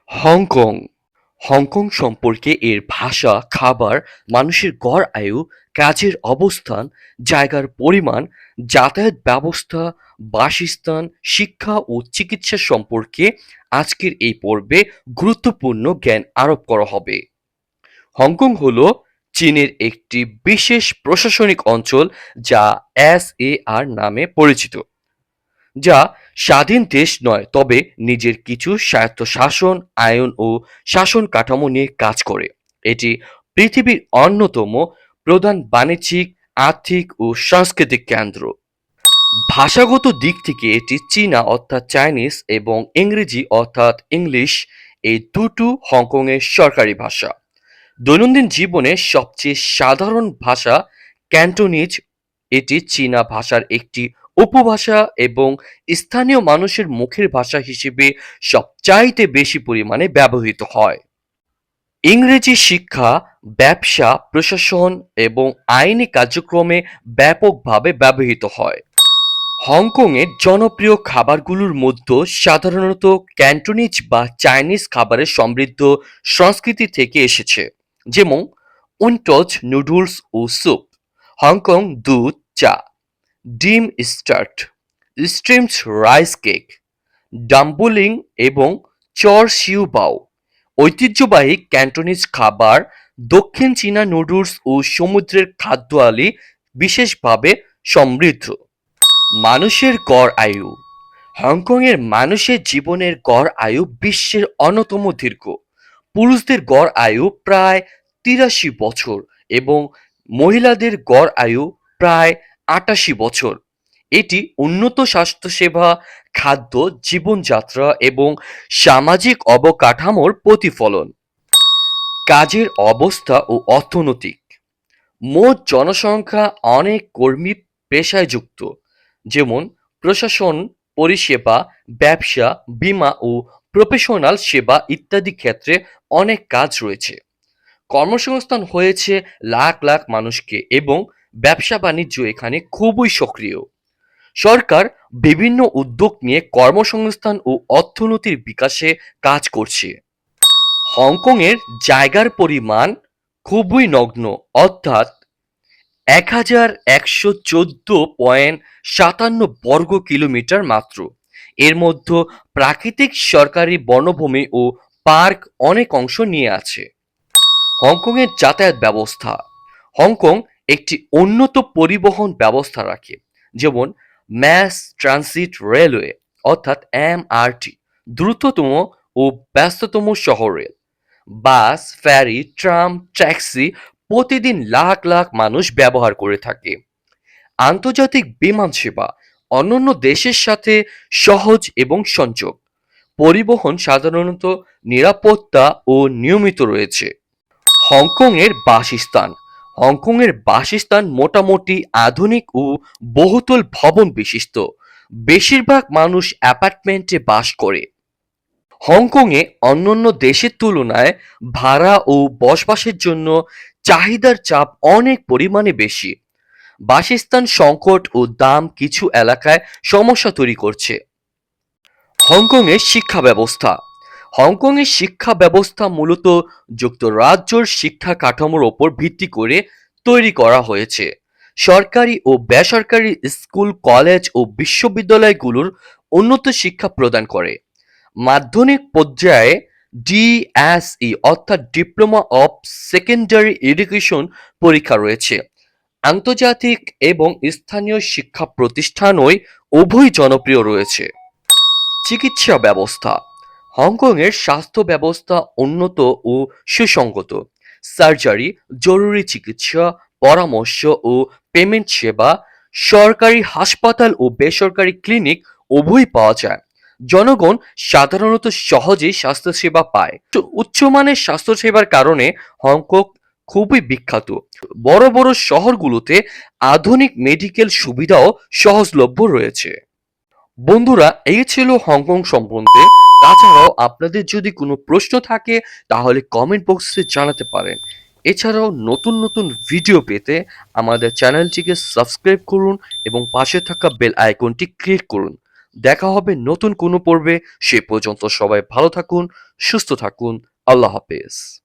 Hong Kong Hong Kong সম্পর্কে এর ভাষা, খাবার, মানুষের গড় আয়ু, কাজের অবস্থান, জায়গার পরিমাণ, যাতায়াত ব্যবস্থা, বাসস্থান, শিক্ষা ও চিকিৎসা সম্পর্কে আজকের এই পর্বে গুরুত্বপূর্ণ জ্ঞান আরোপ করা হবে। হংকং হল চীনের একটি বিশেষ প্রশাসনিক অঞ্চল যা এসএআর নামে পরিচিত, যা স্বাধীন দেশ নয় তবে নিজের কিছু স্বায়ত্তশাসন আইন ও শাসন কাঠামো নিয়ে কাজ করে। এটি পৃথিবীর অন্যতম প্রধান বাণিজ্যিক, আর্থিক ও সাংস্কৃতিক কেন্দ্র। ভাষাগত দিক থেকে এটি চীনা অর্থাৎ চাইনিজ এবং ইংরেজি অর্থাৎ ইংলিশ এই দুটো হংকংয়ের সরকারি ভাষা। দৈনন্দিন জীবনে সবচেয়ে সাধারণ ভাষা ক্যান্টোনিজ। এটি চীনা ভাষার একটি উপভাষা এবং স্থানীয় মানুষের মুখের ভাষা হিসেবে সবচাইতে বেশি পরিমাণে ব্যবহৃত হয়। ইংরেজি শিক্ষা, ব্যবসা, প্রশাসন এবং আইনি কার্যক্রমে ব্যাপকভাবে ব্যবহৃত হয়। হংকংয়ের জনপ্রিয় খাবারগুলোর মধ্যে সাধারণত ক্যান্টোনিজ বা চাইনিজ খাবারের সমৃদ্ধ সংস্কৃতি থেকে এসেছে, যেমন উনটজ নুডলস ও স্যুপ, হংকং দুধ চা, ডিম স্টার্ট, স্ট্রিমড রাইস কেক, ডাম্বলিং এবং চর সিউ বাও। ঐতিহ্যবাহী ক্যান্টোনিজ খাবার, দক্ষিণ চীনা নুডলস ও সমুদ্রের খাদ্য আলি বিশেষভাবে সমৃদ্ধ। মানুষের গড় আয়ু। হংকংয়ের মানুষের জীবনের গড় আয়ু বিশ্বের অন্যতম দীর্ঘ। পুরুষদের গড় আয়ু প্রায় ৮৩ বছর এবং মহিলাদের গড় আয়ু প্রায় ৮৮ বছর। এটি উন্নত স্বাস্থ্যসেবা, খাদ্য, জীবনযাত্রা এবং সামাজিক অবকাঠামোর প্রতিফলন। কাজের অবস্থা ও অর্থনৈতিক। মোট জনসংখ্যা অনেক কর্মী পেশায় যুক্ত, যেমন প্রশাসন, পরিষেবা, ব্যবসা, বীমা ও প্রফেশনাল সেবা ইত্যাদি ক্ষেত্রে অনেক কাজ রয়েছে। কর্মসংস্থান হয়েছে লাখ লাখ মানুষকে এবং ব্যবসা বাণিজ্য এখানে খুবই সক্রিয়। সরকার বিভিন্ন উদ্যোগ নিয়ে কর্মসংস্থান ও অর্থনীতির বিকাশে কাজ করছে। হংকংয়ের জায়গার পরিমাণ খুবই নগ্ন, অর্থাৎ ১,১১৪.৫৭ বর্গ কিলোমিটার মাত্র। এর মধ্যে প্রাকৃতিক, সরকারি বনভূমি ও পার্ক অনেক অংশ নিয়ে আছে। হংকংয়ের যাতায়াত ব্যবস্থা। হংকং একটি উন্নত পরিবহন ব্যবস্থা রাখে, যেমন ম্যাস ট্রানজিট রেলওয়ে অর্থাৎ এমআরটি, দ্রুততম ও ব্যস্ততম শহর রেল, বাস, ফেরি, ট্রাম, ট্যাক্সি প্রতিদিন লাখ লাখ মানুষ ব্যবহার করে থাকে। আন্তর্জাতিক বিমান সেবা অন্যান্য দেশের সাথে সহজ এবং সংযোগ। পরিবহন সাধারণত নিরাপত্তা ও নিয়মিত রয়েছে। হংকংয়ের বাসস্থান। হংকংয়ের বাসস্থান মোটামুটি আধুনিক ও বহুতল ভবন বিশিষ্ট। বেশিরভাগ মানুষ অ্যাপার্টমেন্টে বাস করে। হংকংয়ে অন্যান্য দেশের তুলনায় ভাড়া ও বসবাসের জন্য চাহিদার চাপ অনেক পরিমাণে বেশি। বাসস্থান সংকট ও দাম কিছু এলাকায় সমস্যা তৈরি করছে। হংকংয়ের শিক্ষা ব্যবস্থা। হংকংয়ের শিক্ষা ব্যবস্থা মূলত যুক্তরাজ্যের শিক্ষা কাঠামোর ওপর ভিত্তি করে তৈরি করা হয়েছে। সরকারি ও বেসরকারি স্কুল, কলেজ ও বিশ্ববিদ্যালয়গুলোর উন্নত শিক্ষা প্রদান করে। মাধ্যমিক পর্যায়ে ডিএসই অর্থাৎ ডিপ্লোমা অফ সেকেন্ডারি এডুকেশন পরীক্ষা রয়েছে। আন্তর্জাতিক এবং স্থানীয় শিক্ষা প্রতিষ্ঠানই উভয় জনপ্রিয় রয়েছে। চিকিৎসা ব্যবস্থা। হংকংয়ের স্বাস্থ্য ব্যবস্থা উন্নত ও সুসংগত। সার্জারি, জরুরি চিকিৎসা, পরামর্শ ও পেমেন্ট সেবা, সরকারি হাসপাতাল ও বেসরকারি ক্লিনিক উভয়ই পাওয়া যায়। জনগণ সাধারণত সহজেই স্বাস্থ্যসেবা পায়। উচ্চমানের স্বাস্থ্যসেবার কারণে হংকং খুবই বিখ্যাত। বড় বড় শহরগুলোতে আধুনিক মেডিকেল সুবিধাও সহজলভ্য রয়েছে। বন্ধুরা, এই ছিল হংকং সম্বন্ধে। তাছাড়াও আপনাদের যদি কোনো প্রশ্ন থাকে তাহলে কমেন্ট বক্সে জানাতে পারেন। এছাড়াও নতুন নতুন ভিডিও পেতে আমাদের চ্যানেলটিকে সাবস্ক্রাইব করুন এবং পাশে থাকা বেল আইকনটি ক্লিক করুন। দেখা হবে নতুন কোনো পর্বে। সে পর্যন্ত সবাই ভালো থাকুন, সুস্থ থাকুন। আল্লাহ হাফেজ।